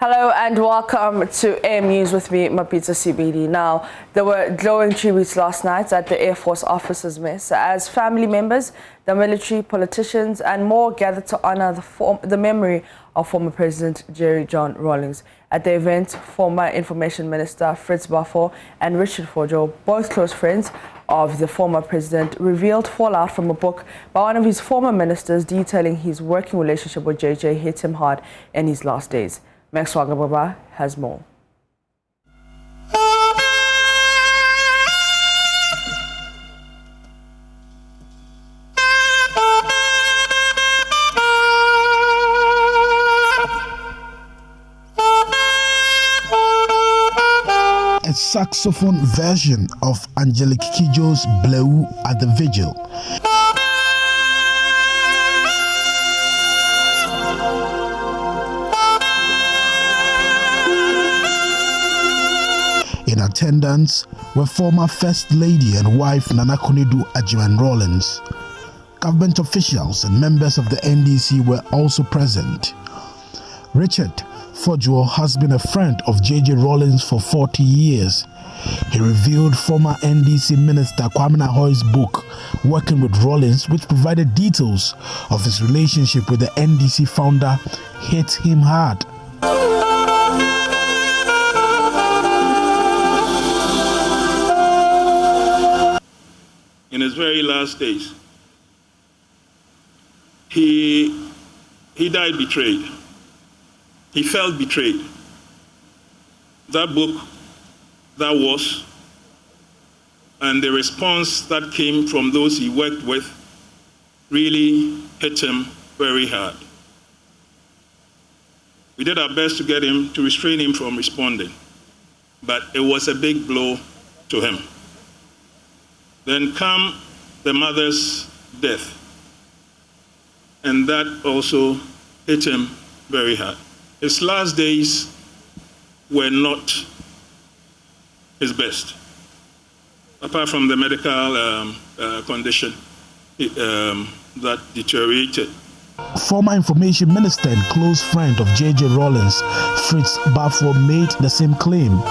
Hello and welcome to Air News with me, Mapita CBD. Now, there were glowing tributes last night at the Air Force Officers' Mess as family members, the military, politicians and more gathered to honor the memory of former President J.J Rawlings. At the event, former Information Minister Fritz Bafo and Richard Fojo, both close friends of the former president, revealed fallout from a book by one of his former ministers detailing his working relationship with JJ hit him hard in his last days. Max Wagababa has more. A saxophone version of Angelique Kidjo's Bleu at the Vigil. In attendance were former First Lady and wife Nana J.J Rawlings. Government officials and members of the NDC were also present. Richard Fojo has been a friend of J.J Rawlings for 40 years. He revealed former NDC Minister Kwame Nahoy's book, Working with Rawlings, which provided details of his relationship with the NDC founder, hit him hard. In his very last days, he died betrayed. He felt betrayed. That book, that was, and the response that came from those he worked with really hit him very hard. We did our best to get him, to restrain him from responding, but it was a big blow to him. Then come the mother's death, and that also hit him very hard. His last days were not his best, apart from the medical condition that deteriorated. Former Information Minister and close friend of J.J Rawlings, Fritz Bafo, made the same claim.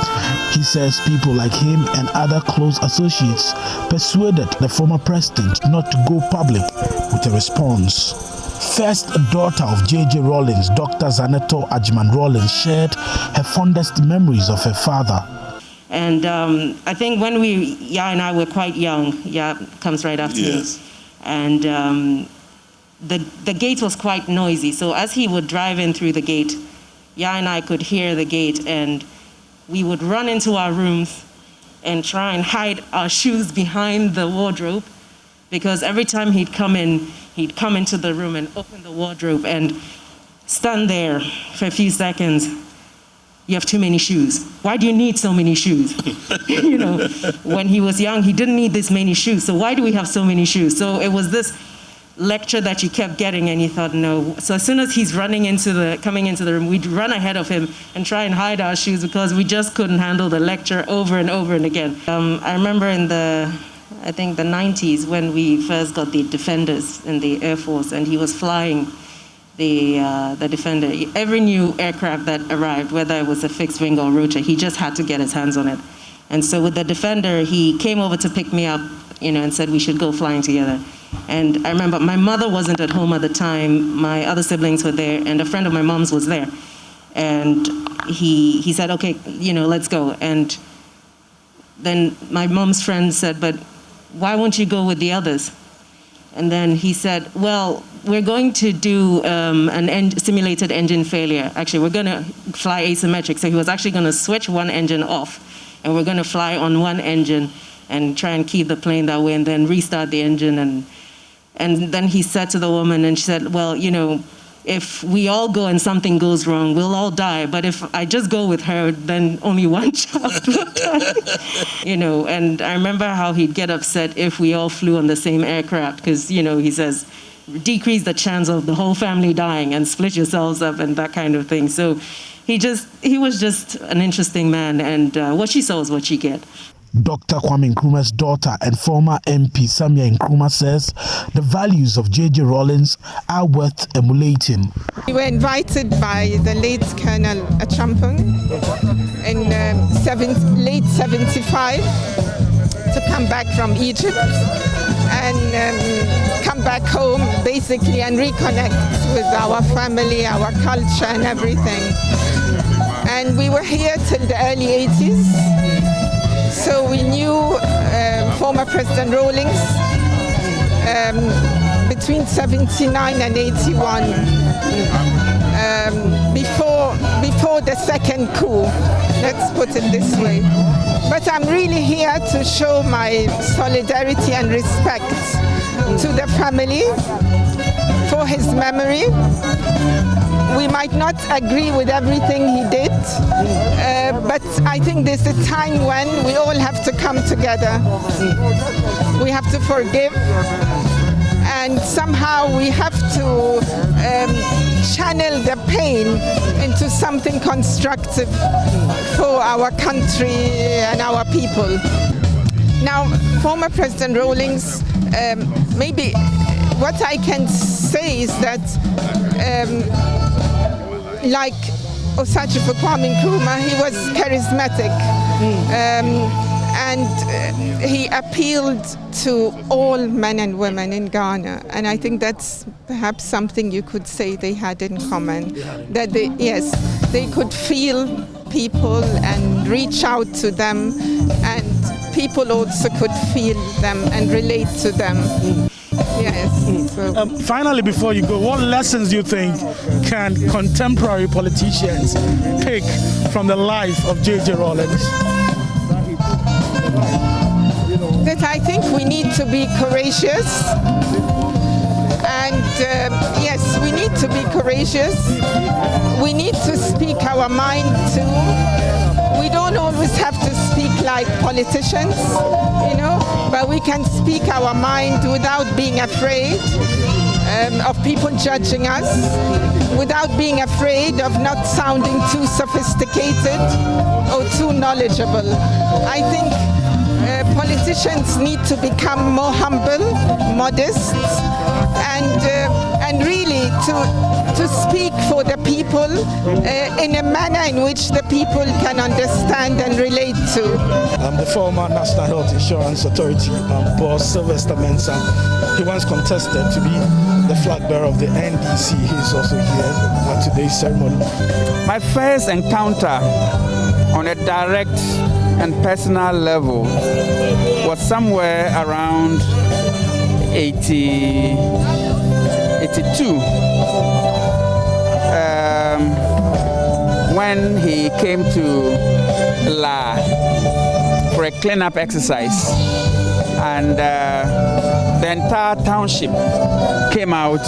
He says people like him and other close associates persuaded the former president not to go public with a response. First daughter of J.J Rawlings, Dr. Zaneto Ajman Rawlings, shared her fondest memories of her father. And I think when Ya and I were quite young, Ya comes right after me. And the gate was quite noisy. So as he would drive in through the gate, Ya and I could hear the gate, and we would run into our rooms and try and hide our shoes behind the wardrobe, because every time he'd come into the room and open the wardrobe and stand there for a few seconds. You have too many shoes. Why do you need so many shoes? You know, when he was young, he didn't need this many shoes. So why do we have so many shoes? So it was this lecture that you kept getting, and you thought, no. So as soon as he's coming into the room, we'd run ahead of him and try and hide our shoes, because we just couldn't handle the lecture over and over and again. I remember in the 90s, when we first got the Defenders in the Air Force, and he was flying the Defender. Every new aircraft that arrived, whether it was a fixed wing or rotor, he just had to get his hands on it. And so with the Defender, he came over to pick me up, and said we should go flying together. And I remember my mother wasn't at home at the time, my other siblings were there, and a friend of my mom's was there. And he said, okay, let's go. And then my mom's friend said, but why won't you go with the others? And then he said, well, we're going to do simulated engine failure. Actually, we're going to fly asymmetric. So he was actually going to switch one engine off, and we're going to fly on one engine and try and keep the plane that way, and then restart the engine. And then he said to the woman, and she said, well, if we all go and something goes wrong, we'll all die. But if I just go with her, then only one child will die. And I remember how he'd get upset if we all flew on the same aircraft, because, he says, decrease the chance of the whole family dying and split yourselves up and that kind of thing. So he was just an interesting man, and what she saw is what she get. Dr. Kwame Nkrumah's daughter and former MP Samia Nkrumah says the values of J.J. Rawlings are worth emulating. We were invited by the late Colonel Achampong in late 75 to come back from Egypt and come back home basically and reconnect with our family, our culture and everything. And we were here till the early 80s. So we knew former President Rawlings between 79 and 81, before the second coup, let's put it this way. But I'm really here to show my solidarity and respect to the family for his memory. We might not agree with everything he did, but I think there's a time when we all have to come together. We have to forgive, and somehow we have to channel the pain into something constructive for our country and our people. Now, former President Rawlings, maybe what I can say is that like Osachifo Kwame Nkrumah, he was charismatic, and he appealed to all men and women in Ghana, and I think that's perhaps something you could say they had in common, that they could feel people and reach out to them, and people also could feel them and relate to them. Yes. So. Finally, before you go, what lessons do you think can contemporary politicians take from the life of J.J. Rawlings? That I think we need to be courageous. And yes, we need to be courageous. We need to speak our mind too. We don't always have to speak like politicians, but we can speak our mind without being afraid of people judging us, without being afraid of not sounding too sophisticated or too knowledgeable. I think politicians need to become more humble, modest, and really to speak for the people in a manner in which the people can understand and relate to. The former National Health Insurance Authority boss, Sylvester Mensah, he once contested to be the flag bearer of the NDC. He's also here at today's ceremony. My first encounter on a direct and personal level was somewhere around 82, when he came to La for a cleanup exercise, and the entire township came out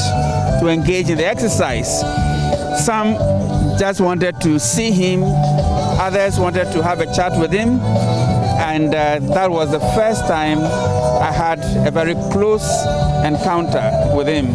to engage in the exercise. Some just wanted to see him, others wanted to have a chat with him, and that was the first time I had a very close encounter with him.